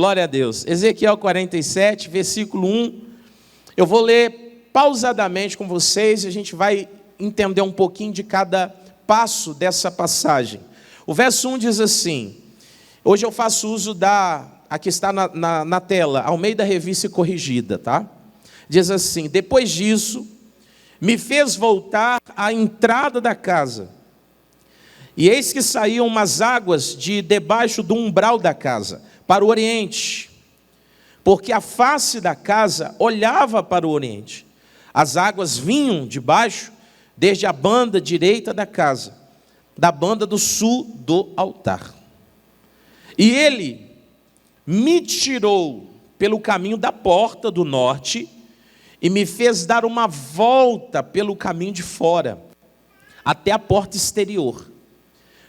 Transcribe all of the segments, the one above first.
Glória a Deus. Ezequiel 47, versículo 1. Eu vou ler pausadamente com vocês e a gente vai entender um pouquinho de cada passo dessa passagem. O verso 1 diz assim, hoje eu faço uso aqui está na tela, Almeida Revista Corrigida, tá? Diz assim, depois disso, me fez voltar à entrada da casa, e eis que saíam umas águas de debaixo do umbral da casa, para o oriente, porque a face da casa olhava para o oriente. As águas vinham de baixo, desde a banda direita da casa, da banda do sul do altar. E ele me tirou pelo caminho da porta do norte, e me fez dar uma volta pelo caminho de fora, até a porta exterior,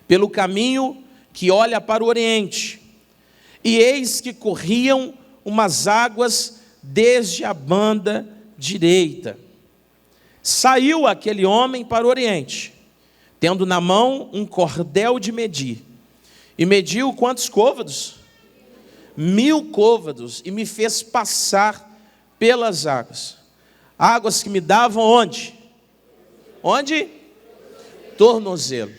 pelo caminho que olha para o oriente. E eis que corriam umas águas desde a banda direita. Saiu aquele homem para o oriente, tendo na mão um cordel de medir. E mediu quantos côvados? 1000 côvados. E me fez passar pelas águas. Águas que me davam onde? Onde? Tornozelo.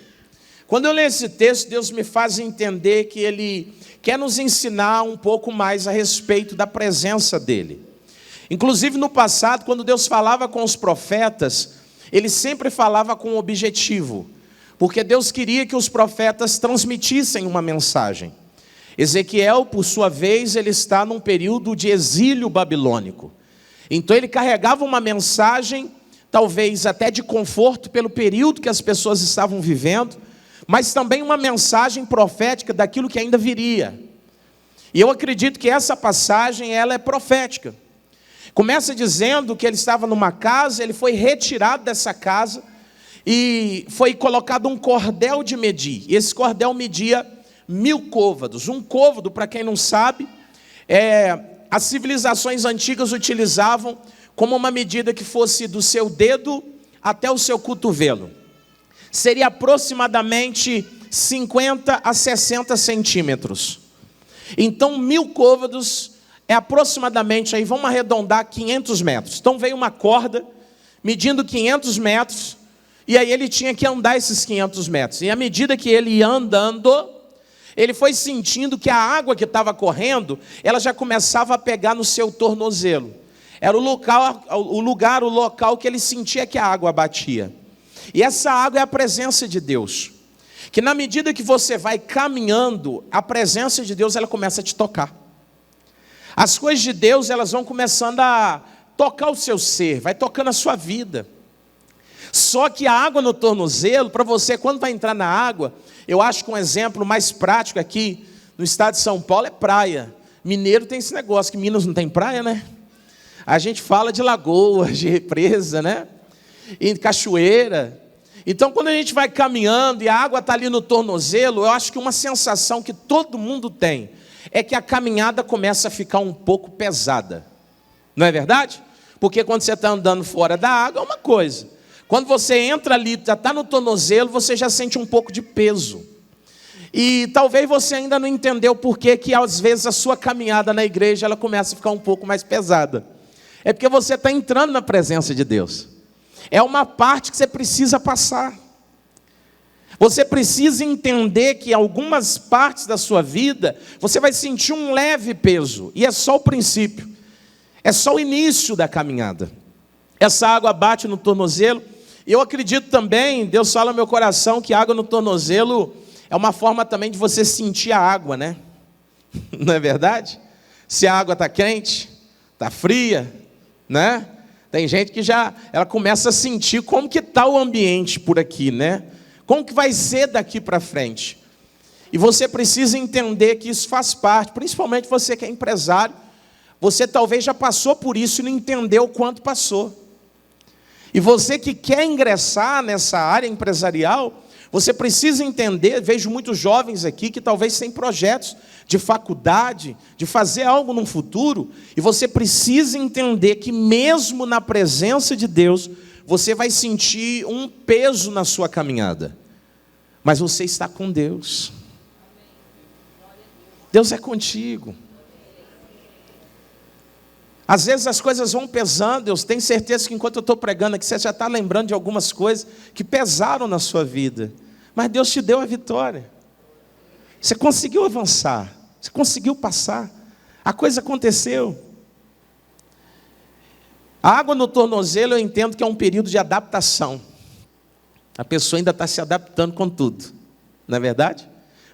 Quando eu leio esse texto, Deus me faz entender que Ele quer nos ensinar um pouco mais a respeito da presença dEle. Inclusive no passado, quando Deus falava com os profetas, Ele sempre falava com um objetivo, porque Deus queria que os profetas transmitissem uma mensagem. Ezequiel, por sua vez, ele está num período de exílio babilônico. Então ele carregava uma mensagem, talvez até de conforto pelo período que as pessoas estavam vivendo, mas também uma mensagem profética daquilo que ainda viria. E eu acredito que essa passagem, ela é profética. Começa dizendo que ele estava numa casa, ele foi retirado dessa casa, e foi colocado um cordel de medir. E esse cordel media 1000 côvados. Um côvado, para quem não sabe, as civilizações antigas utilizavam como uma medida que fosse do seu dedo até o seu cotovelo. Seria aproximadamente 50 a 60 centímetros. Então 1000 côvados é aproximadamente, aí vamos arredondar, 500 metros. Então veio uma corda medindo 500 metros, e aí ele tinha que andar esses 500 metros. E à medida que ele ia andando, ele foi sentindo que a água que estava correndo, ela já começava a pegar no seu tornozelo. Era o local que ele sentia que a água batia. E essa água é a presença de Deus, que na medida que você vai caminhando, a presença de Deus ela começa a te tocar. As coisas de Deus elas vão começando a tocar o seu ser, vai tocando a sua vida. Só que a água no tornozelo, para você, quando vai entrar na água, eu acho que um exemplo mais prático aqui no estado de São Paulo é praia. Mineiro tem esse negócio, que Minas não tem praia, né? A gente fala de lagoa, de represa, né? E cachoeira. Então quando a gente vai caminhando e a água está ali no tornozelo, eu acho que uma sensação que todo mundo tem é que a caminhada começa a ficar um pouco pesada. Não é verdade? Porque quando você está andando fora da água é uma coisa. Quando você entra ali, já está no tornozelo, você já sente um pouco de peso. E talvez você ainda não entendeu por que às vezes a sua caminhada na igreja ela começa a ficar um pouco mais pesada. É porque você está entrando na presença de Deus. É uma parte que você precisa passar. Você precisa entender que em algumas partes da sua vida, você vai sentir um leve peso. E é só o princípio. É só o início da caminhada. Essa água bate no tornozelo. E eu acredito também, Deus fala no meu coração, que água no tornozelo é uma forma também de você sentir a água, né? Não é verdade? Se a água está quente, está fria, né? Tem gente que ela começa a sentir como que está o ambiente por aqui, né? Como que vai ser daqui para frente. E você precisa entender que isso faz parte, principalmente você que é empresário. Você talvez já passou por isso e não entendeu o quanto passou. E você que quer ingressar nessa área empresarial, você precisa entender, vejo muitos jovens aqui que talvez têm projetos de faculdade, de fazer algo no futuro, e você precisa entender que mesmo na presença de Deus, você vai sentir um peso na sua caminhada. Mas você está com Deus. Deus é contigo. Às vezes as coisas vão pesando, eu tenho certeza que enquanto eu estou pregando aqui, você já está lembrando de algumas coisas que pesaram na sua vida. Mas Deus te deu a vitória. Você conseguiu avançar, você conseguiu passar, a coisa aconteceu. A água no tornozelo eu entendo que é um período de adaptação. A pessoa ainda está se adaptando com tudo, não é verdade?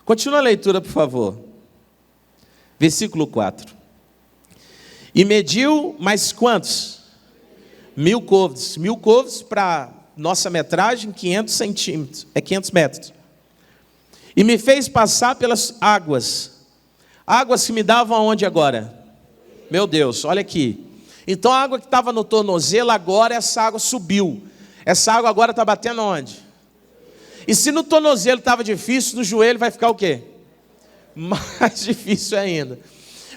Continua a leitura, por favor. Versículo 4. E mediu mais quantos? 1000 côvados. 1000 côvados para nossa metragem, 500 centímetros. É 500 metros. E me fez passar pelas águas. Águas que me davam aonde agora? Meu Deus, olha aqui. Então a água que estava no tornozelo, agora essa água subiu. Essa água agora está batendo onde? E se no tornozelo estava difícil, no joelho vai ficar o quê? Mais difícil ainda.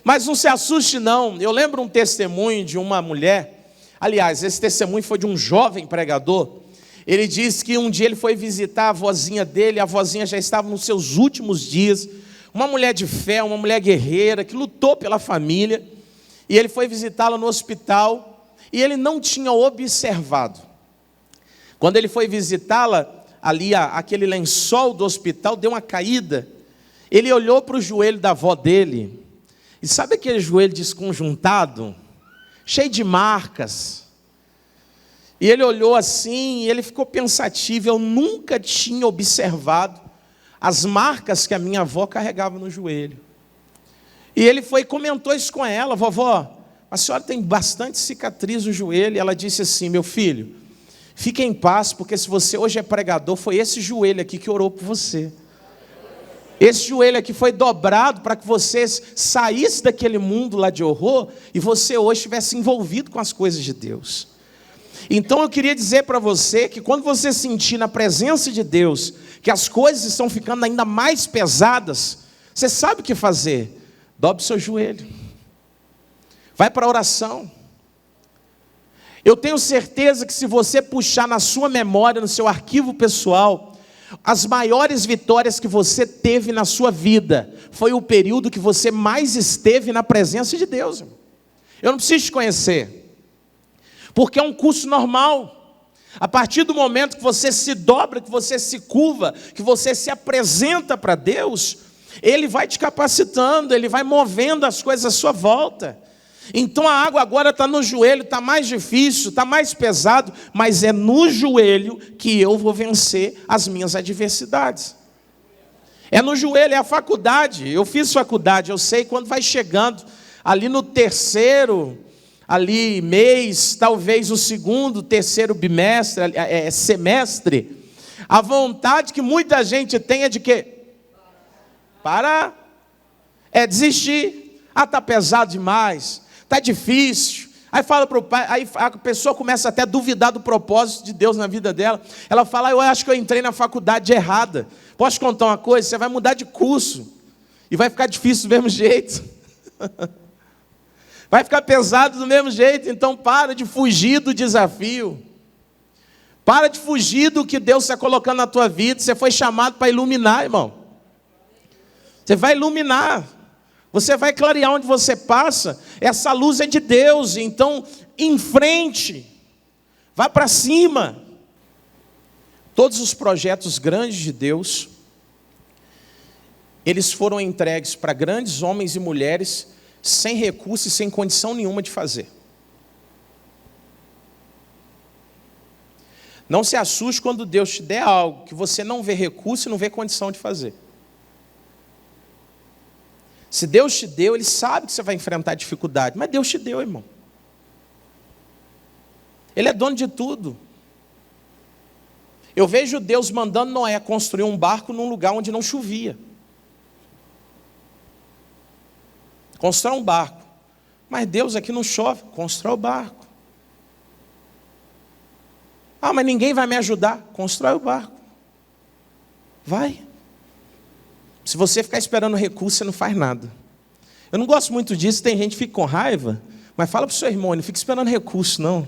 Mas não se assuste não, eu lembro um testemunho de uma mulher, aliás, esse testemunho foi de um jovem pregador. Ele disse que um dia ele foi visitar a avózinha dele, a avózinha já estava nos seus últimos dias, uma mulher de fé, uma mulher guerreira, que lutou pela família, e ele foi visitá-la no hospital, e ele não tinha observado. Quando ele foi visitá-la, ali aquele lençol do hospital deu uma caída, ele olhou para o joelho da avó dele, e sabe aquele joelho desconjuntado, cheio de marcas? E ele olhou assim, e ele ficou pensativo. Eu nunca tinha observado as marcas que a minha avó carregava no joelho. E ele foi e comentou isso com ela: vovó, a senhora tem bastante cicatriz no joelho. E ela disse assim: meu filho, fique em paz, porque se você hoje é pregador, foi esse joelho aqui que orou por você. Esse joelho aqui foi dobrado para que você saísse daquele mundo lá de horror e você hoje estivesse envolvido com as coisas de Deus. Então eu queria dizer para você que quando você sentir na presença de Deus que as coisas estão ficando ainda mais pesadas, você sabe o que fazer. Dobre seu joelho. Vai para a oração. Eu tenho certeza que se você puxar na sua memória, no seu arquivo pessoal, as maiores vitórias que você teve na sua vida foi o período que você mais esteve na presença de Deus. Eu não preciso te conhecer, porque é um curso normal. A partir do momento que você se dobra, que você se curva, que você se apresenta para Deus, Ele vai te capacitando, Ele vai movendo as coisas à sua volta. Então a água agora está no joelho, está mais difícil, está mais pesado, mas é no joelho que eu vou vencer as minhas adversidades. É no joelho, é a faculdade. Eu fiz faculdade, eu sei quando vai chegando ali no terceiro ali mês, talvez o segundo, terceiro bimestre, semestre, a vontade que muita gente tem é de quê? Parar, é desistir. Ah, está pesado demais, está difícil. Aí fala para o pai, aí a pessoa começa até a duvidar do propósito de Deus na vida dela. Ela fala: eu acho que eu entrei na faculdade errada. Posso contar uma coisa? Você vai mudar de curso e vai ficar difícil do mesmo jeito. Vai ficar pesado do mesmo jeito. Então para de fugir do desafio. Para de fugir do que Deus está colocando na tua vida. Você foi chamado para iluminar, irmão. Você vai iluminar. Você vai clarear onde você passa. Essa luz é de Deus. Então, em frente. Vá para cima. Todos os projetos grandes de Deus, eles foram entregues para grandes homens e mulheres sem recurso e sem condição nenhuma de fazer. Não se assuste quando Deus te der algo que você não vê recurso e não vê condição de fazer. Se Deus te deu, Ele sabe que você vai enfrentar dificuldade, mas Deus te deu, irmão. Ele é dono de tudo. Eu vejo Deus mandando Noé construir um barco num lugar onde não chovia. Constrói um barco. Mas Deus, aqui não chove, constrói o barco. Ah, mas ninguém vai me ajudar. Constrói o barco. Vai. Se você ficar esperando recurso, você não faz nada. Eu não gosto muito disso, tem gente que fica com raiva, mas fala para o seu irmão, não fica esperando recurso, não.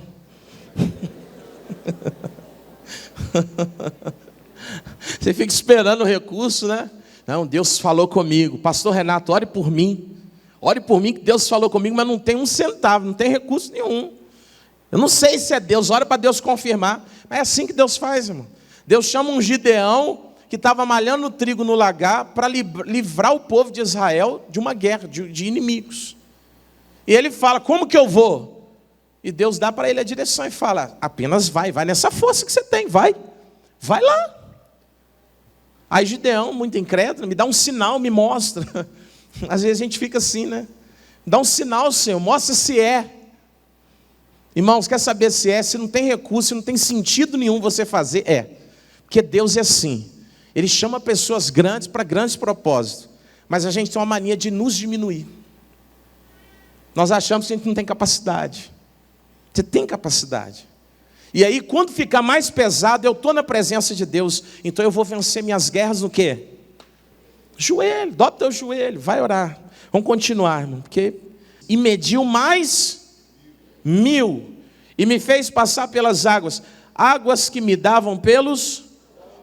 Você fica esperando o recurso, né? Não, Deus falou comigo. Pastor Renato, ore por mim. Ore por mim que Deus falou comigo, mas não tem um centavo, não tem recurso nenhum. Eu não sei se é Deus, ora para Deus confirmar. Mas é assim que Deus faz, irmão. Deus chama um Gideão que estava malhando trigo no lagar para livrar o povo de Israel de uma guerra, de inimigos. E ele fala, como que eu vou? E Deus dá para ele a direção e fala, apenas vai nessa força que você tem, vai lá. Aí Gideão, muito incrédulo, me dá um sinal, me mostra. Às vezes a gente fica assim, né? Dá um sinal, Senhor, mostra se é. Irmãos, quer saber se é? Se não tem recurso, se não tem sentido nenhum você fazer, é. Porque Deus é assim. Ele chama pessoas grandes para grandes propósitos. Mas a gente tem uma mania de nos diminuir. Nós achamos que a gente não tem capacidade. Você tem capacidade. E aí, quando ficar mais pesado, eu estou na presença de Deus. Então eu vou vencer minhas guerras no quê? Joelho, dobra teu joelho, vai orar. Vamos continuar, irmão. Porque e mediu mais 1000. E me fez passar pelas águas. Águas que me davam pelos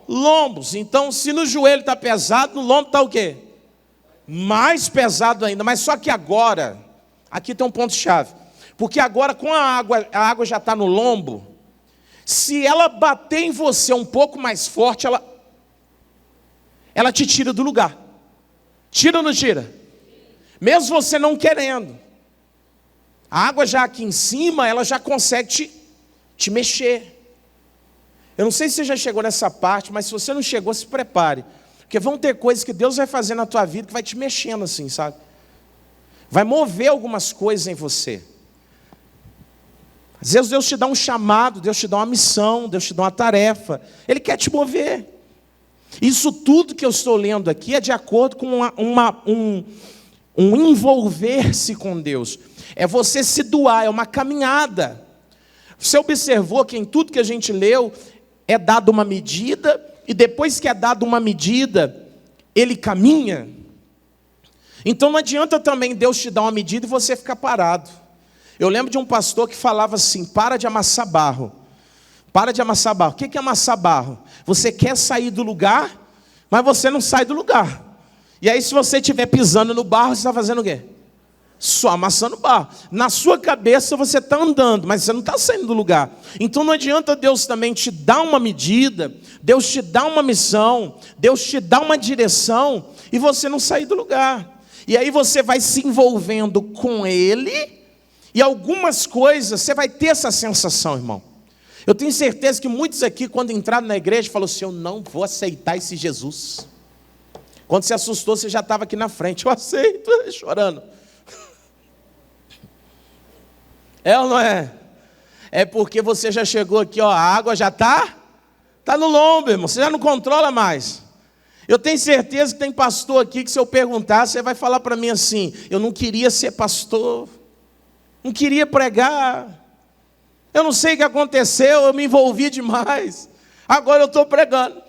lombos. Então, se no joelho está pesado, no lombo está o quê? Mais pesado ainda. Mas só que agora, aqui tem um ponto-chave. Porque agora, com a água já está no lombo. Se ela bater em você um pouco mais forte, ela te tira do lugar. Tira ou não tira? Mesmo você não querendo. A água já aqui em cima, ela já consegue te mexer. Eu não sei se você já chegou nessa parte, mas se você não chegou, se prepare. Porque vão ter coisas que Deus vai fazer na tua vida que vai te mexendo assim, sabe? Vai mover algumas coisas em você. Às vezes Deus te dá um chamado, Deus te dá uma missão, Deus te dá uma tarefa. Ele quer te mover. Isso tudo que eu estou lendo aqui é de acordo com um envolver-se com Deus. É você se doar, é uma caminhada. Você observou que em tudo que a gente leu, é dada uma medida, e depois que é dada uma medida, ele caminha. Então não adianta também Deus te dar uma medida e você ficar parado. Eu lembro de um pastor que falava assim, para de amassar barro. Para de amassar barro. O que é amassar barro? Você quer sair do lugar, mas você não sai do lugar. E aí se você estiver pisando no barro, você está fazendo o quê? Só amassando barro. Na sua cabeça você está andando, mas você não está saindo do lugar. Então não adianta Deus também te dar uma medida, Deus te dá uma missão, Deus te dá uma direção, e você não sair do lugar. E aí você vai se envolvendo com Ele, e algumas coisas, você vai ter essa sensação, irmão. Eu tenho certeza que muitos aqui, quando entraram na igreja, falaram assim, eu não vou aceitar esse Jesus. Quando você assustou, você já estava aqui na frente, eu aceito, chorando. É ou não é? É porque você já chegou aqui, ó, a água já está no lombo, irmão, você já não controla mais. Eu tenho certeza que tem pastor aqui que se eu perguntar, você vai falar para mim assim, eu não queria ser pastor, não queria pregar, eu não sei o que aconteceu, eu me envolvi demais, agora eu estou pregando.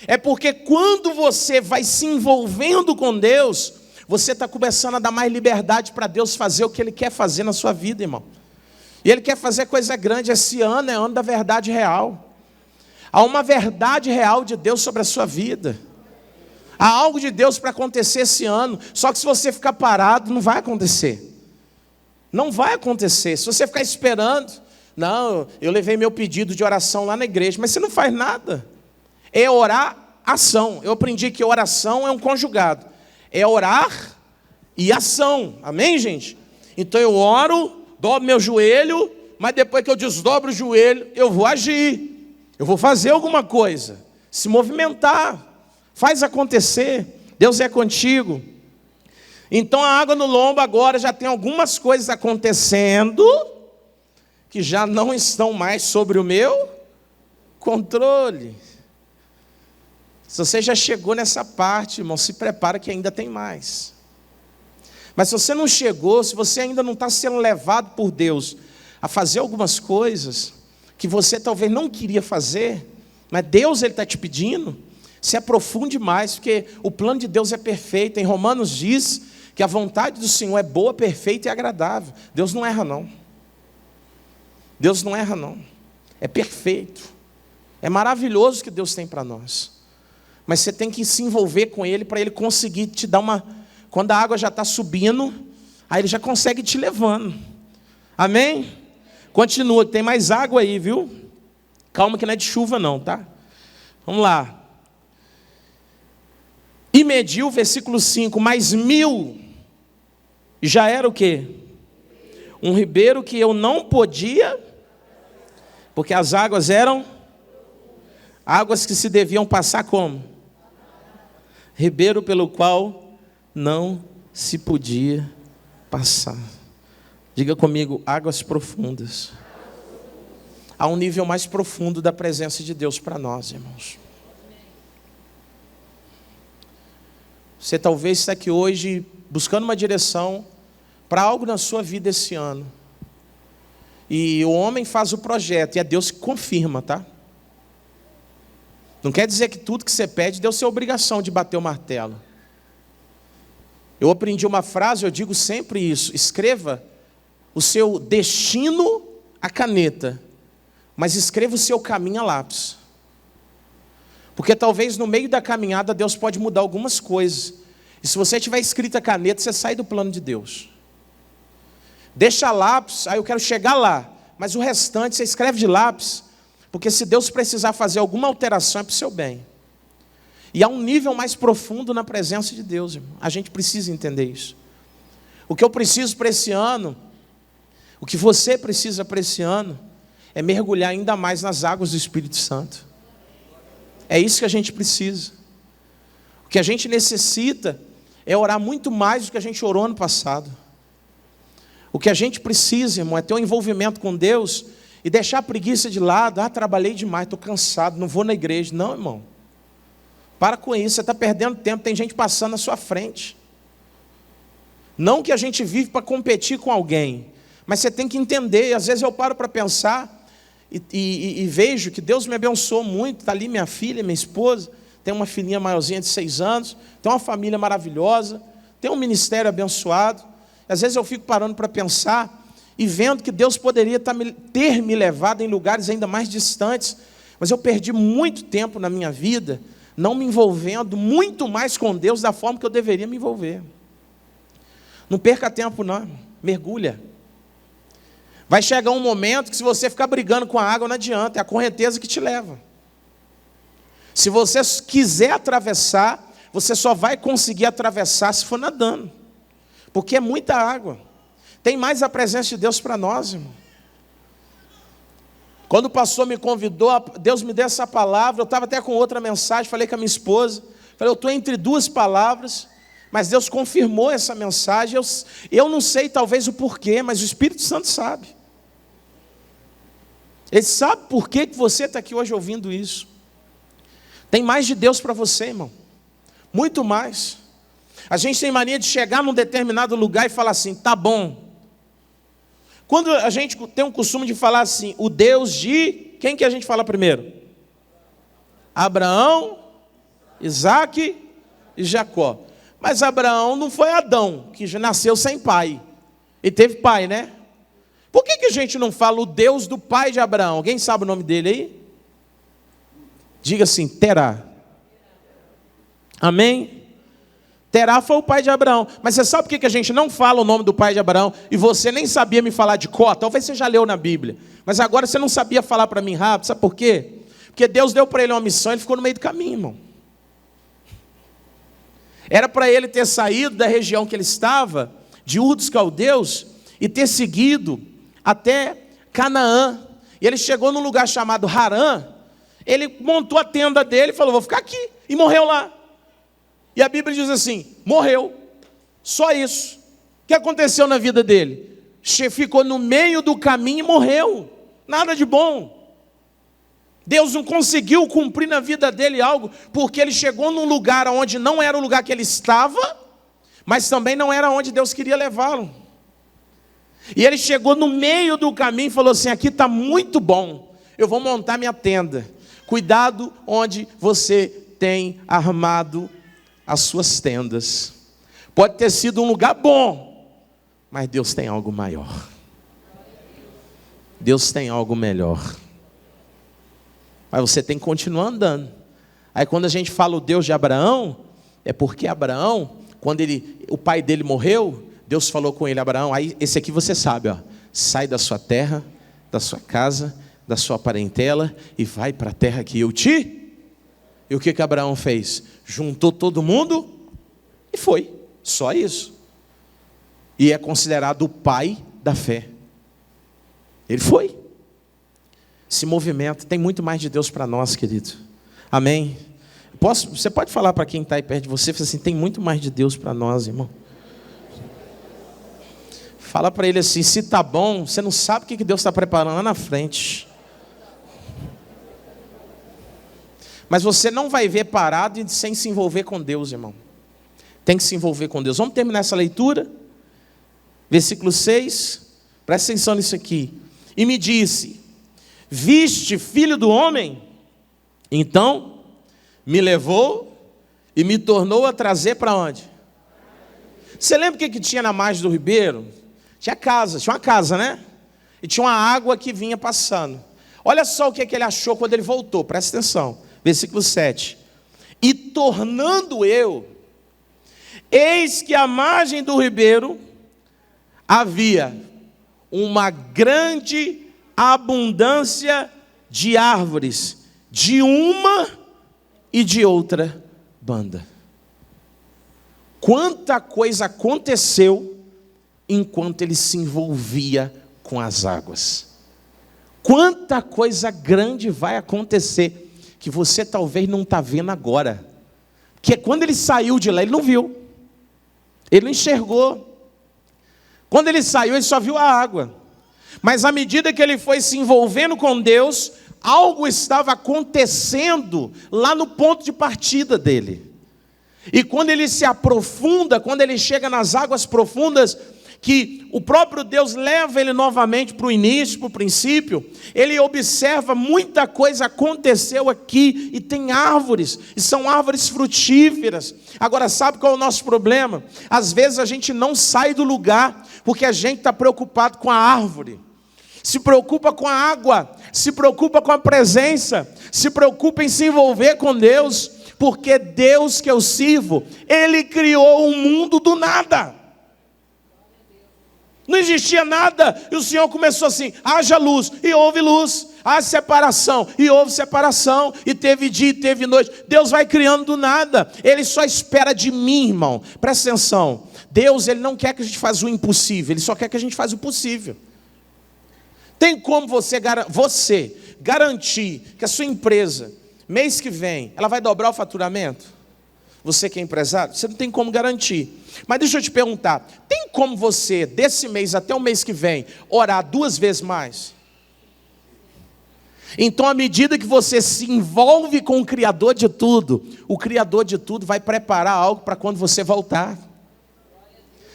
É porque quando você vai se envolvendo com Deus, você está começando a dar mais liberdade para Deus fazer o que Ele quer fazer na sua vida, irmão. E Ele quer fazer coisa grande. Esse ano é ano da verdade real. Há uma verdade real de Deus sobre a sua vida. Há algo de Deus para acontecer esse ano. Só que se você ficar parado, não vai acontecer. Não vai acontecer. Se você ficar esperando, não, eu levei meu pedido de oração lá na igreja, mas você não faz nada. É orar, ação. Eu aprendi que oração é um conjugado. É orar e ação. Amém, gente? Então eu oro, dobro meu joelho, mas depois que eu desdobro o joelho, eu vou agir. Eu vou fazer alguma coisa. Se movimentar. Faz acontecer. Deus é contigo. Então a água no lombo agora já tem algumas coisas acontecendo que já não estão mais sobre o meu controle. Se você já chegou nessa parte, irmão, se prepara que ainda tem mais. Mas se você não chegou, se você ainda não está sendo levado por Deus a fazer algumas coisas que você talvez não queria fazer, mas Deus está te pedindo, se aprofunde mais, porque o plano de Deus é perfeito. Em Romanos diz que a vontade do Senhor é boa, perfeita e agradável. Deus não erra não. Deus não erra não. É perfeito. É maravilhoso o que Deus tem para nós. Mas você tem que se envolver com Ele para Ele conseguir te dar Quando a água já está subindo, aí ele já consegue te levando. Amém? Continua, tem mais água aí, viu? Calma que não é de chuva não, tá? Vamos lá. E mediu, versículo 5, mais 1000. Já era o quê? Um ribeiro que eu não podia, porque as águas eram águas que se deviam passar como? Ribeiro pelo qual não se podia passar. Diga comigo, águas profundas. Há um nível mais profundo da presença de Deus para nós, irmãos. Você talvez está aqui hoje buscando uma direção para algo na sua vida esse ano. E o homem faz o projeto, e é Deus que confirma, tá? Não quer dizer que tudo que você pede, Deus tem a obrigação de bater o martelo. Eu aprendi uma frase, eu digo sempre isso: escreva o seu destino a caneta, mas escreva o seu caminho a lápis. Porque talvez no meio da caminhada Deus pode mudar algumas coisas. E se você tiver escrito a caneta, você sai do plano de Deus. Deixa lápis, aí eu quero chegar lá. Mas o restante você escreve de lápis, porque se Deus precisar fazer alguma alteração é para o seu bem. E há um nível mais profundo na presença de Deus, irmão. A gente precisa entender isso. O que eu preciso para esse ano, o que você precisa para esse ano, é mergulhar ainda mais nas águas do Espírito Santo. É isso que a gente precisa. O que a gente necessita é orar muito mais do que a gente orou ano passado. O que a gente precisa, irmão, é ter um envolvimento com Deus e deixar a preguiça de lado. Trabalhei demais, estou cansado, não vou na igreja. Não, irmão. Para com isso, você está perdendo tempo, tem gente passando na sua frente. Não que a gente vive para competir com alguém, mas você tem que entender. Às vezes eu paro para pensar e vejo que Deus me abençoou muito. Está ali minha filha, minha esposa, tem uma filhinha maiorzinha de 6 anos, tem uma família maravilhosa, tem um ministério abençoado. Às vezes eu fico parando para pensar e vendo que Deus poderia ter me levado em lugares ainda mais distantes, mas eu perdi muito tempo na minha vida não me envolvendo muito mais com Deus da forma que eu deveria me envolver. Não perca tempo não, mergulha. Vai chegar um momento que se você ficar brigando com a água não adianta, é a correnteza que te leva. Se você quiser atravessar, você só vai conseguir atravessar se for nadando, porque é muita água. Tem mais a presença de Deus para nós, irmão. Quando o pastor me convidou, Deus me deu essa palavra, eu estava até com outra mensagem, falei com a minha esposa, falei, eu estou entre 2 palavras, mas Deus confirmou essa mensagem, eu não sei talvez o porquê, mas o Espírito Santo sabe. Ele sabe por que você está aqui hoje ouvindo isso. Tem mais de Deus para você, irmão, muito mais. A gente tem mania de chegar num determinado lugar e falar assim, tá bom. Quando a gente tem um costume de falar assim, o Deus de... Quem que a gente fala primeiro? Abraão, Isaac e Jacó. Mas Abraão não foi Adão, que já nasceu sem pai. Ele teve pai, né? Por que a gente não fala o Deus do pai de Abraão? Alguém sabe o nome dele aí? Diga assim, Terá. Amém? Terá foi o pai de Abraão. Mas você sabe por que a gente não fala o nome do pai de Abraão? E você nem sabia me falar de Có. Talvez você já leu na Bíblia. Mas agora você não sabia falar para mim rápido. Sabe por quê? Porque Deus deu para ele uma missão e ele ficou no meio do caminho, irmão. Era para ele ter saído da região que ele estava, de Ur dos Caldeus, e ter seguido até Canaã. E ele chegou num lugar chamado Harã. Ele montou a tenda dele e falou, vou ficar aqui. E morreu lá. E a Bíblia diz assim, morreu, só isso. O que aconteceu na vida dele? Ficou no meio do caminho e morreu, nada de bom. Deus não conseguiu cumprir na vida dele algo, porque ele chegou num lugar onde não era o lugar que ele estava, mas também não era onde Deus queria levá-lo. E ele chegou no meio do caminho e falou assim, aqui está muito bom, eu vou montar minha tenda. Cuidado onde você tem armado as suas tendas. Pode ter sido um lugar bom, mas Deus tem algo maior. Deus tem algo melhor. Mas você tem que continuar andando. Aí quando a gente fala o Deus de Abraão, é porque Abraão quando o pai dele morreu, Deus falou com ele: Abraão, aí esse aqui você sabe, ó, sai da sua terra, da sua casa, da sua parentela e vai para a terra que eu te... E o que Abraão fez? Juntou todo mundo e foi, só isso. E é considerado o pai da fé. Ele foi. Esse movimento tem muito mais de Deus para nós, querido. Amém? Você pode falar para quem está aí perto de você, assim, tem muito mais de Deus para nós, irmão. Fala para ele assim: se está bom, você não sabe o que Deus está preparando lá na frente. Mas você não vai ver parado sem se envolver com Deus, irmão. Tem que se envolver com Deus. Vamos terminar essa leitura? Versículo 6. Presta atenção nisso aqui. E me disse: viste, filho do homem? Então me levou e me tornou a trazer para onde? Você lembra o que tinha na margem do ribeiro? Tinha uma casa, né? E tinha uma água que vinha passando. Olha só o que ele achou quando ele voltou, presta atenção. Versículo 7. E tornando eu, eis que à margem do ribeiro havia uma grande abundância de árvores, de uma e de outra banda. Quanta coisa aconteceu enquanto ele se envolvia com as águas. Quanta coisa grande vai acontecer que você talvez não está vendo agora. Porque quando ele saiu de lá, ele não viu. Ele não enxergou. Quando ele saiu, ele só viu a água. Mas à medida que ele foi se envolvendo com Deus, algo estava acontecendo lá no ponto de partida dele. E quando ele se aprofunda, quando ele chega nas águas profundas, que o próprio Deus leva ele novamente para o início, para o princípio, ele observa muita coisa aconteceu aqui, e tem árvores, e são árvores frutíferas. Agora, sabe qual é o nosso problema? Às vezes a gente não sai do lugar, porque a gente está preocupado com a árvore, se preocupa com a água, se preocupa com a presença, se preocupa em se envolver com Deus, porque Deus que eu sirvo, Ele criou um mundo do nada. Não existia nada, e o Senhor começou assim: haja luz, e houve luz. Haja separação, e houve separação. E teve dia, e teve noite. Deus vai criando do nada. Ele só espera de mim, irmão. Presta atenção. Deus, Ele não quer que a gente faça o impossível, Ele só quer que a gente faça o possível. Tem como você garantir que a sua empresa, mês que vem, ela vai dobrar o faturamento? Você que é empresário, você não tem como garantir. Mas deixa eu te perguntar, tem como você, desse mês até o mês que vem, orar 2 vezes mais? Então, à medida que você se envolve com o Criador de tudo, o Criador de tudo vai preparar algo para quando você voltar.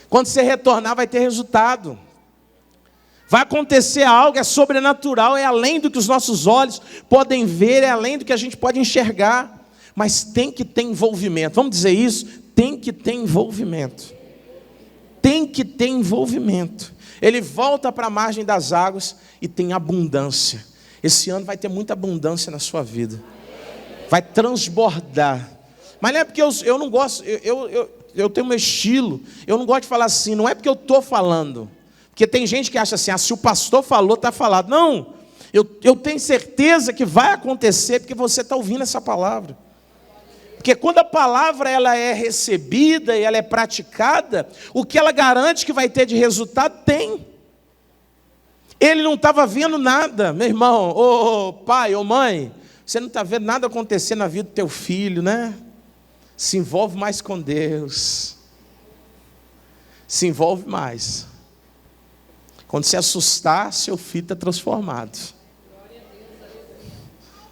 Quando você retornar, vai ter resultado. Vai acontecer algo, é sobrenatural, é além do que os nossos olhos podem ver, é além do que a gente pode enxergar. Mas tem que ter envolvimento. Vamos dizer isso? Tem que ter envolvimento. Tem que ter envolvimento. Ele volta para a margem das águas e tem abundância. Esse ano vai ter muita abundância na sua vida. Vai transbordar. Mas não é porque eu não gosto, eu tenho meu estilo. Eu não gosto de falar assim, não é porque eu estou falando. Porque tem gente que acha assim, se o pastor falou, está falado. Não, eu tenho certeza que vai acontecer porque você está ouvindo essa palavra. Porque quando a palavra ela é recebida e ela é praticada, o que ela garante que vai ter de resultado, tem. Ele não estava vendo nada, meu irmão, ô pai, ô mãe, você não está vendo nada acontecer na vida do teu filho, né? Se envolve mais com Deus. Se envolve mais. Quando se assustar, seu filho está transformado.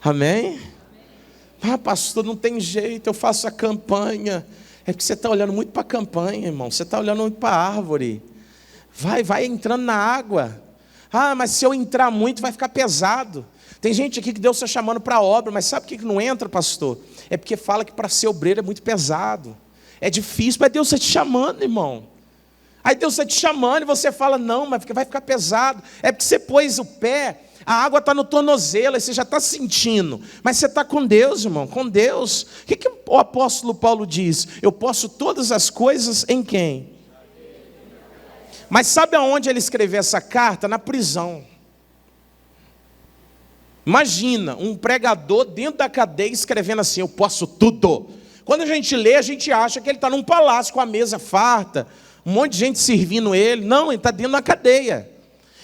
Amém? Ah, pastor, não tem jeito, eu faço a campanha. É porque você está olhando muito para a campanha, irmão. Você está olhando muito para a árvore. Vai entrando na água. Ah, mas se eu entrar muito, vai ficar pesado. Tem gente aqui que Deus está chamando para a obra, mas sabe por que não entra, pastor? É porque fala que para ser obreiro é muito pesado. É difícil, mas Deus está te chamando, irmão. Aí Deus está te chamando e você fala, não, mas vai ficar pesado. É porque você pôs o pé A água está no tornozelo, aí você já está sentindo. Mas você está com Deus, irmão, com Deus. O que o apóstolo Paulo diz? Eu posso todas as coisas em quem? Mas sabe aonde ele escreveu essa carta? Na prisão. Imagina, um pregador dentro da cadeia escrevendo assim, eu posso tudo. Quando a gente lê, a gente acha que ele está num palácio com a mesa farta, um monte de gente servindo ele. Não, ele está dentro da cadeia.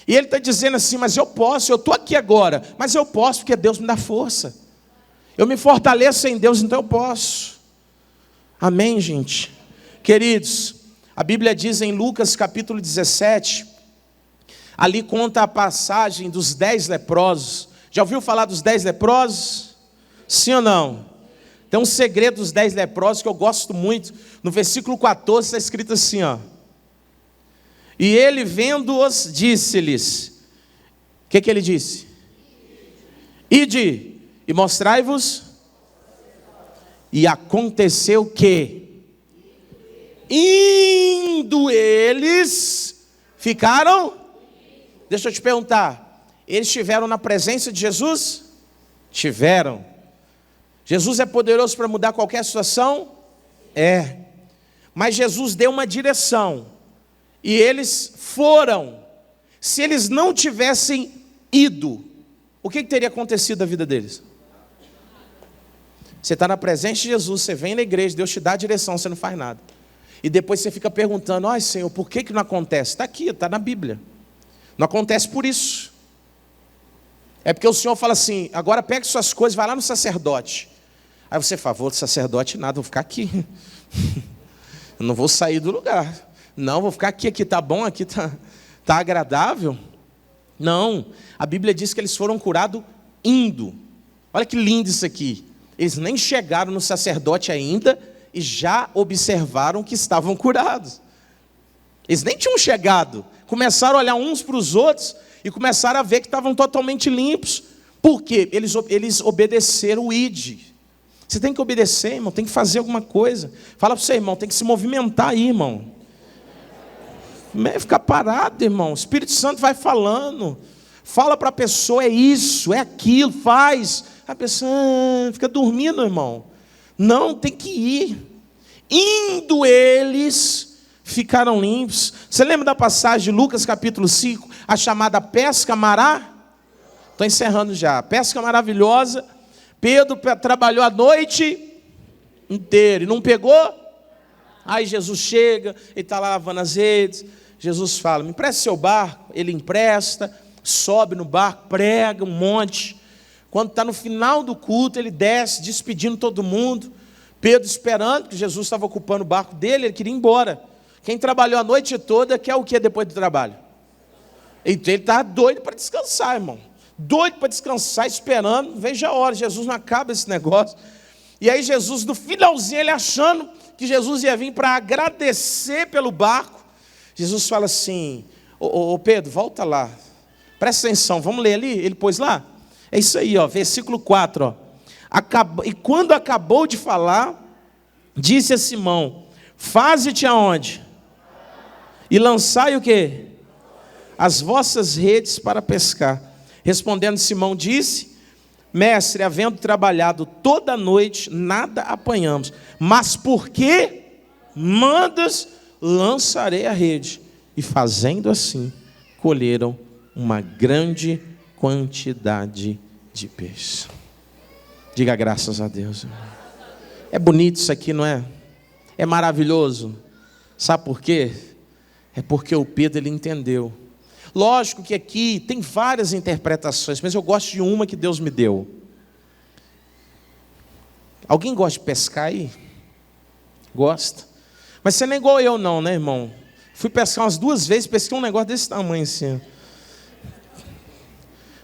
E ele está dizendo assim, mas eu posso, eu estou aqui agora, mas eu posso porque Deus me dá força. Eu me fortaleço em Deus, então eu posso. Amém, gente? Queridos, a Bíblia diz em Lucas capítulo 17, ali conta a passagem dos 10 leprosos. Já ouviu falar dos 10 leprosos? Sim ou não? Tem um segredo dos 10 leprosos que eu gosto muito. No versículo 14 está escrito assim, ó. E ele vendo-os, disse-lhes. O que ele disse? Ide e mostrai-vos. E aconteceu que, indo eles, ficaram. Deixa eu te perguntar. Eles estiveram na presença de Jesus? Tiveram. Jesus é poderoso para mudar qualquer situação? É. Mas Jesus deu uma direção. E eles foram. Se eles não tivessem ido, o que teria acontecido na vida deles? Você está na presença de Jesus, você vem na igreja, Deus te dá a direção, você não faz nada. E depois você fica perguntando, ai Senhor, por que não acontece? Está aqui, está na Bíblia. Não acontece por isso. É porque o Senhor fala assim, agora pegue suas coisas, vai lá no sacerdote. Aí você fala, vou do sacerdote nada, vou ficar aqui. Eu não vou sair do lugar. Não, vou ficar aqui tá bom, aqui tá agradável. Não, a Bíblia diz que eles foram curados indo. Olha que lindo isso aqui. Eles nem chegaram no sacerdote ainda e já observaram que estavam curados. Eles nem tinham chegado. Começaram a olhar uns para os outros e começaram a ver que estavam totalmente limpos. Por quê? Eles obedeceram o ID. Você tem que obedecer, irmão, tem que fazer alguma coisa. Fala para o seu irmão, tem que se movimentar aí, irmão. Não é ficar parado, irmão. O Espírito Santo vai falando. Fala para a pessoa, é isso, é aquilo, faz. A pessoa fica dormindo, irmão. Não, tem que ir. Indo eles, ficaram limpos. Você lembra da passagem de Lucas capítulo 5, a chamada pesca mará? Estou encerrando já. Pesca maravilhosa. Pedro trabalhou a noite inteira e não pegou. Aí Jesus chega, ele está lá lavando as redes. Jesus fala, me empresta seu barco. Ele empresta, sobe no barco, prega um monte. Quando está no final do culto, ele desce, despedindo todo mundo. Pedro esperando, que Jesus estava ocupando o barco dele, ele queria ir embora. Quem trabalhou a noite toda quer o que depois do trabalho? Então ele estava doido para descansar, irmão. Doido para descansar, esperando. Veja a hora, Jesus não acaba esse negócio. E aí Jesus, no finalzinho, ele achando que Jesus ia vir para agradecer pelo barco. Jesus fala assim, ô Pedro, volta lá. Presta atenção, vamos ler ali? Ele pôs lá? É isso aí, ó, versículo 4. Ó. E quando acabou de falar, disse a Simão, faze-te aonde? E lançai o quê? As vossas redes para pescar. Respondendo Simão, disse, mestre, havendo trabalhado toda a noite, nada apanhamos. Mas por que mandas, lançarei a rede. E fazendo assim, colheram uma grande quantidade de peixe. Diga graças a Deus. É bonito isso aqui, não é? É maravilhoso. Sabe por quê? É porque o Pedro ele entendeu. Lógico que aqui tem várias interpretações, mas eu gosto de uma que Deus me deu. Alguém gosta de pescar aí? Gosta? Mas você não é igual eu não, né, irmão? Fui pescar umas 2 vezes, pesquei um negócio desse tamanho assim.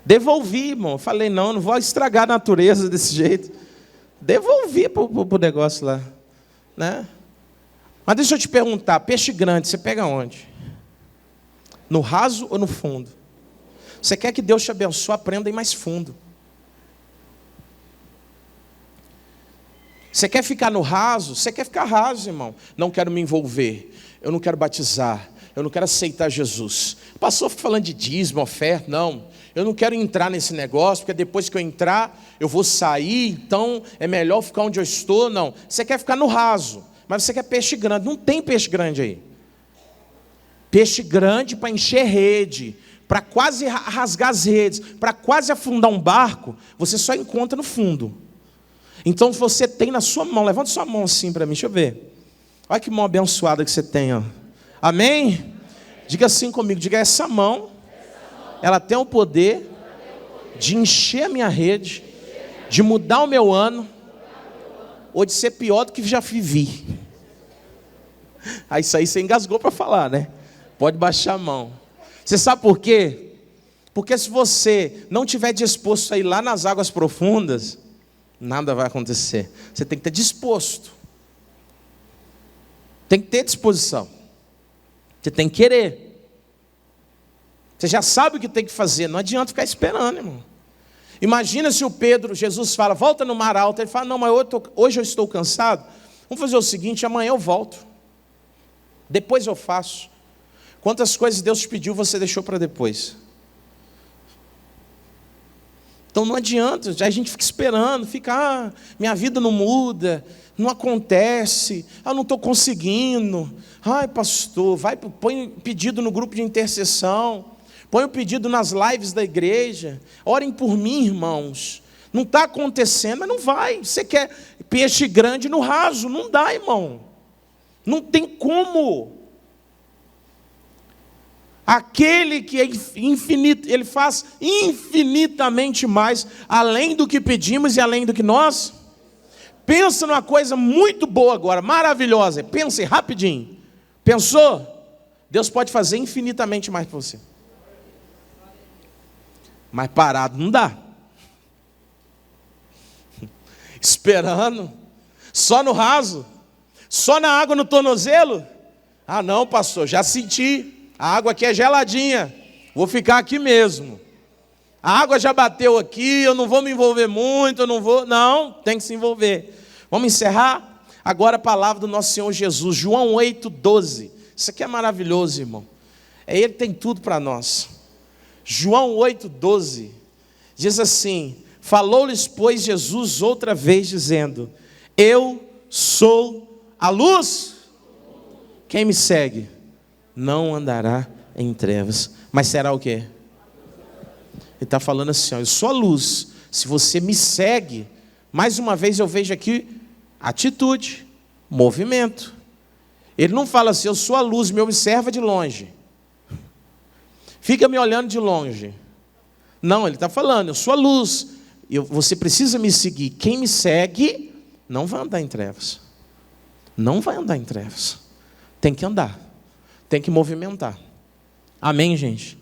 Devolvi, irmão. Falei, não vou estragar a natureza desse jeito. Devolvi para o negócio lá. Né? Mas deixa eu te perguntar, peixe grande, você pega onde? No raso ou no fundo? Você quer que Deus te abençoe, aprenda em mais fundo. Você quer ficar no raso? Você quer ficar raso, irmão. Não quero me envolver. Eu não quero batizar. eu não quero aceitar Jesus. O pastor fica falando de dízimo, oferta, não. Eu não quero entrar nesse negócio, porque depois que eu entrar, eu vou sair, então é melhor ficar onde eu estou. Não, você quer ficar no raso, mas você quer peixe grande. Não tem peixe grande aí. Peixe grande para encher rede, para quase rasgar as redes, para quase afundar um barco, você só encontra no fundo. Então você tem na sua mão, levanta sua mão assim para mim, deixa eu ver. Olha que mão abençoada que você tem, ó. Amém? Diga assim comigo, diga: essa mão, ela tem o poder de encher a minha rede, de mudar o meu ano, ou de ser pior do que já vivi. Aí isso aí você engasgou para falar, né? Pode baixar a mão. Você sabe por quê? Porque se você não estiver disposto a ir lá nas águas profundas, nada vai acontecer. Você tem que estar disposto. Tem que ter disposição. Você tem que querer. Você já sabe o que tem que fazer. Não adianta ficar esperando, irmão. Imagina se o Pedro, Jesus fala, volta no mar alto. Ele fala, não, mas hoje eu estou cansado. Vamos fazer o seguinte, amanhã eu volto. Depois eu faço. Quantas coisas Deus te pediu, você deixou para depois. Então não adianta, a gente fica esperando, fica, minha vida não muda, não acontece, não estou conseguindo. Ai, pastor, põe pedido no grupo de intercessão, põe o pedido nas lives da igreja, orem por mim, irmãos. Não está acontecendo, mas não vai. Você quer peixe grande no raso, não dá, irmão. Não tem como. Aquele que é infinito, ele faz infinitamente mais, além do que pedimos e além do que nós. Pensa numa coisa muito boa agora, maravilhosa. Pense rapidinho. Pensou? Deus pode fazer infinitamente mais para você. Mas parado não dá. Esperando, só no raso, só na água no tornozelo. Ah não, pastor, já senti. A água aqui é geladinha, vou ficar aqui mesmo. A água já bateu aqui, eu não vou me envolver muito, eu não vou... Não, tem que se envolver. Vamos encerrar? Agora a palavra do nosso Senhor Jesus, João 8,12. Isso aqui é maravilhoso, irmão. Ele tem tudo para nós. João 8,12 diz assim, falou-lhes, pois, Jesus outra vez, dizendo, eu sou a luz. Quem me segue não andará em trevas, mas será o quê? Ele está falando assim, ó, eu sou a luz, se você me segue, mais uma vez eu vejo aqui atitude, movimento. Ele não fala assim, eu sou a luz, me observa de longe, fica me olhando de longe. Não, ele está falando, eu sou a luz, você precisa me seguir. Quem me segue não vai andar em trevas, não vai andar em trevas, tem que andar. Tem que movimentar. Amém, gente?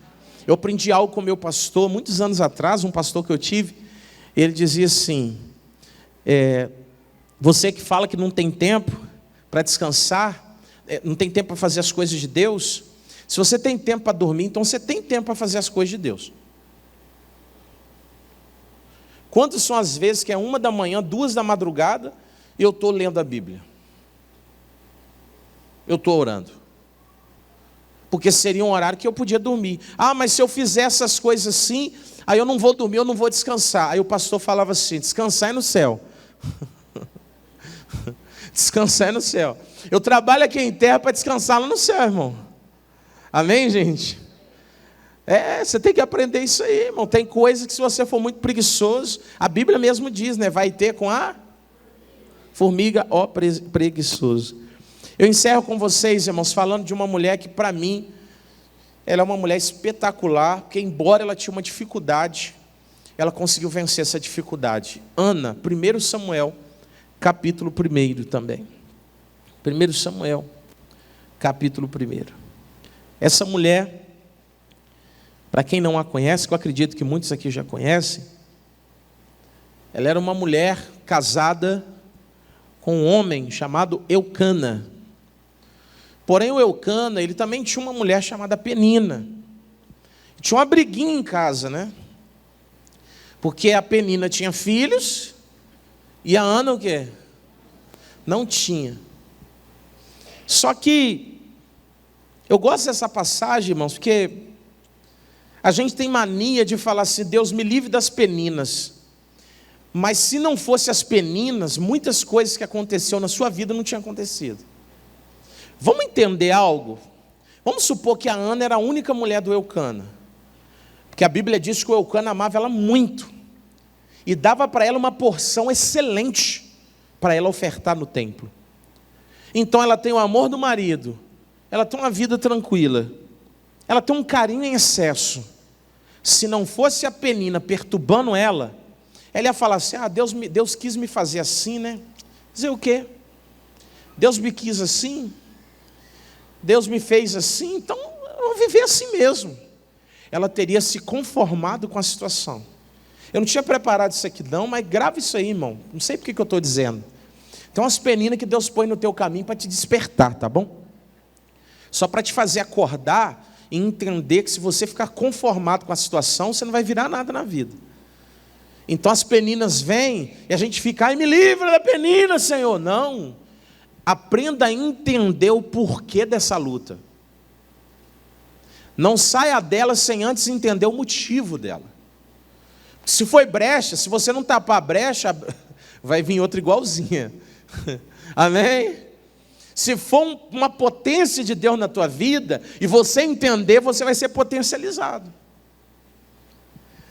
Eu aprendi algo com o meu pastor, muitos anos atrás, um pastor que eu tive, ele dizia assim, você que fala que não tem tempo para descansar, não tem tempo para fazer as coisas de Deus, se você tem tempo para dormir, então você tem tempo para fazer as coisas de Deus. Quantas são as vezes que é 1 da manhã, 2 da madrugada, e eu estou lendo a Bíblia? Eu estou orando. Porque seria um horário que eu podia dormir. Ah, mas se eu fizer essas coisas assim, aí eu não vou dormir, eu não vou descansar. Aí o pastor falava assim, descansar é no céu. Descansar é no céu. Eu trabalho aqui em terra para descansar lá no céu, irmão. Amém, gente? Você tem que aprender isso aí, irmão. Tem coisas que se você for muito preguiçoso, a Bíblia mesmo diz, né? Vai ter com a formiga, ó preguiçoso. Eu encerro com vocês, irmãos, falando de uma mulher que, para mim, ela é uma mulher espetacular, porque, embora ela tinha uma dificuldade, ela conseguiu vencer essa dificuldade. Ana, 1 Samuel, capítulo 1 também. 1 Samuel, capítulo 1. Essa mulher, para quem não a conhece, que eu acredito que muitos aqui já conhecem, ela era uma mulher casada com um homem chamado Eucana. Porém, o Eucana, ele também tinha uma mulher chamada Penina. Tinha uma briguinha em casa, né? Porque a Penina tinha filhos e a Ana o quê? Não tinha. Só que Eu gosto dessa passagem, irmãos, porque a gente tem mania de falar assim: Deus me livre das peninas. Mas se não fosse as peninas, muitas coisas que aconteceram na sua vida não tinham acontecido. Vamos entender algo? Vamos supor que a Ana era a única mulher do Eucana. Porque a Bíblia diz que o Eucana amava ela muito. E dava para ela uma porção excelente para ela ofertar no templo. Então ela tem o amor do marido, ela tem uma vida tranquila, ela tem um carinho em excesso. Se não fosse a Penina perturbando ela ia falar assim: Deus quis me fazer assim, né? Dizer o quê? Deus me quis assim? Deus me fez assim? Então eu vou viver assim mesmo. Ela teria se conformado com a situação. Eu não tinha preparado isso aqui não, mas grava isso aí, irmão. Não sei por que eu estou dizendo. Tem umas peninas que Deus põe no teu caminho para te despertar, tá bom? Só para te fazer acordar e entender que se você ficar conformado com a situação, você não vai virar nada na vida. Então as peninas vêm e a gente fica: ai, me livra da penina, Senhor. Não. Aprenda a entender o porquê dessa luta. Não saia dela sem antes entender o motivo dela. Se foi brecha, se você não tapar a brecha, vai vir outra igualzinha. Amém? Se for uma potência de Deus na tua vida, e você entender, você vai ser potencializado.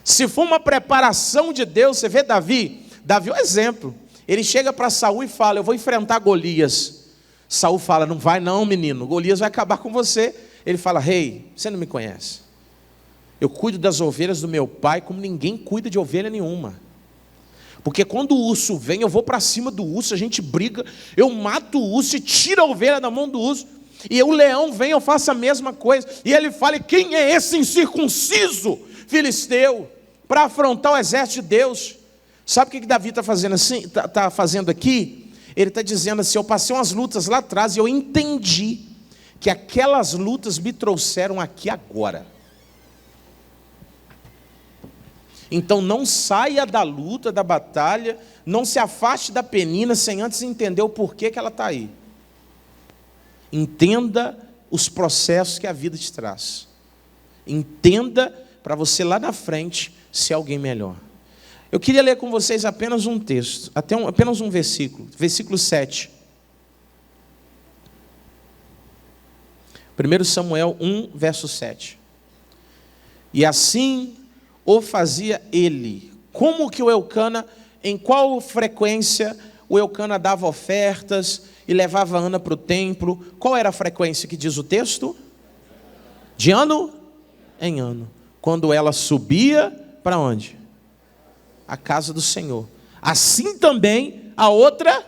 Se for uma preparação de Deus, você vê Davi é um exemplo. Ele chega para Saul e fala: eu vou enfrentar Golias. Saul fala: não vai não, menino, Golias vai acabar com você. Ele fala: rei, você não me conhece. Eu cuido das ovelhas do meu pai como ninguém cuida de ovelha nenhuma. Porque quando o urso vem, eu vou para cima do urso, a gente briga, eu mato o urso e tiro a ovelha da mão do urso. E o leão vem, eu faço a mesma coisa. E ele fala: quem é esse incircunciso filisteu para afrontar o exército de Deus? Sabe o que Davi está fazendo assim? Tá fazendo aqui? Ele está dizendo assim: eu passei umas lutas lá atrás e eu entendi que aquelas lutas me trouxeram aqui agora. Então não saia da luta, da batalha, não se afaste da penina sem antes entender o porquê que ela está aí. Entenda os processos que a vida te traz. Entenda para você lá na frente ser alguém melhor. Eu queria ler com vocês apenas um texto, apenas um versículo, versículo 7. 1 Samuel 1, verso 7. E assim o fazia ele. Como que o Eucana, em qual frequência o Eucana dava ofertas e levava a Ana para o templo? Qual era a frequência que diz o texto? De ano em ano. Quando ela subia para onde? A casa do Senhor. Assim também a outra.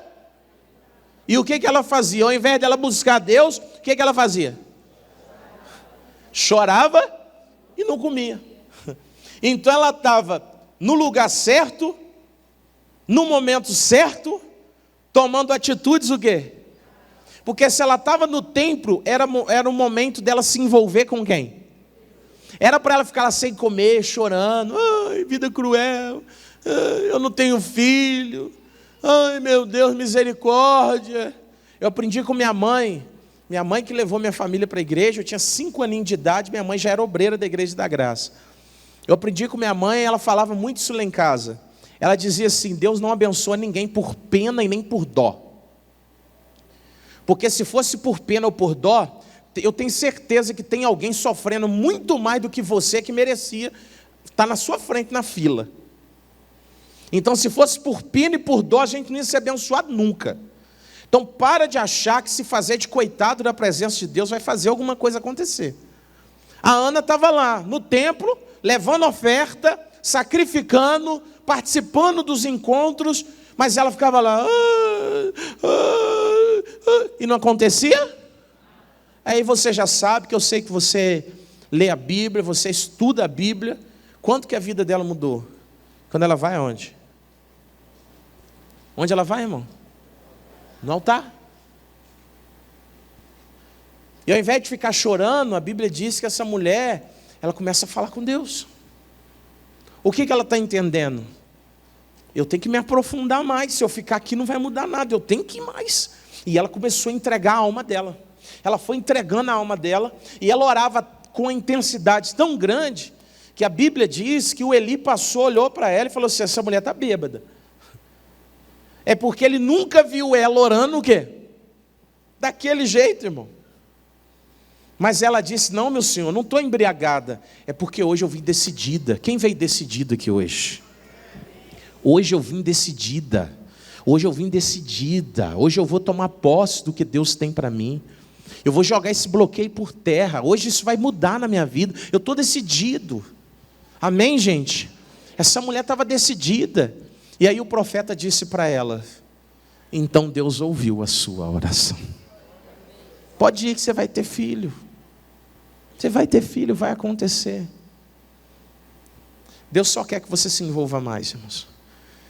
E o que ela fazia? Ao invés dela buscar Deus, o que ela fazia? Chorava e não comia. Então ela estava no lugar certo, no momento certo, tomando atitudes o quê? Porque se ela estava no templo, era o momento dela se envolver com quem? Era para ela ficar lá sem comer, chorando: ai, vida cruel, ai, eu não tenho filho, ai, meu Deus, misericórdia. Eu aprendi com minha mãe que levou minha família para a igreja. Eu tinha 5 aninhos de idade, minha mãe já era obreira da Igreja da Graça. Eu aprendi com minha mãe, ela falava muito isso lá em casa. Ela dizia assim: Deus não abençoa ninguém por pena e nem por dó. Porque se fosse por pena ou por dó, eu tenho certeza que tem alguém sofrendo muito mais do que você, que merecia estar na sua frente na fila. Então, se fosse por pena e por dó, a gente não ia ser abençoado nunca. Então, para de achar que se fazer de coitado da presença de Deus vai fazer alguma coisa acontecer. A Ana estava lá no templo, levando oferta, sacrificando, participando dos encontros, mas ela ficava lá, e não acontecia? Aí você já sabe, que eu sei que você lê a Bíblia, você estuda a Bíblia. Quanto que a vida dela mudou? Quando ela vai aonde? Onde ela vai, irmão? No altar. E ao invés de ficar chorando, a Bíblia diz que essa mulher, ela começa a falar com Deus. O que ela está entendendo? Eu tenho que me aprofundar mais. Se eu ficar aqui não vai mudar nada, eu tenho que ir mais. E ela começou a entregar a alma dela. Ela foi entregando a alma dela, e ela orava com uma intensidade tão grande, que a Bíblia diz que o Eli passou, olhou para ela e falou assim: essa mulher está bêbada. É porque ele nunca viu ela orando o quê? Daquele jeito, irmão. Mas ela disse: não, meu senhor, não estou embriagada, é porque hoje eu vim decidida. Quem veio decidido aqui hoje? Hoje eu vim decidida. Hoje eu vim decidida. Hoje eu vou tomar posse do que Deus tem para mim. Eu vou jogar esse bloqueio por terra. Hoje isso vai mudar na minha vida. Eu estou decidido. Amém, gente? Essa mulher estava decidida. E aí o profeta disse para ela: então Deus ouviu a sua oração. Pode ir que você vai ter filho. Você vai ter filho, vai acontecer. Deus só quer que você se envolva mais, irmãos.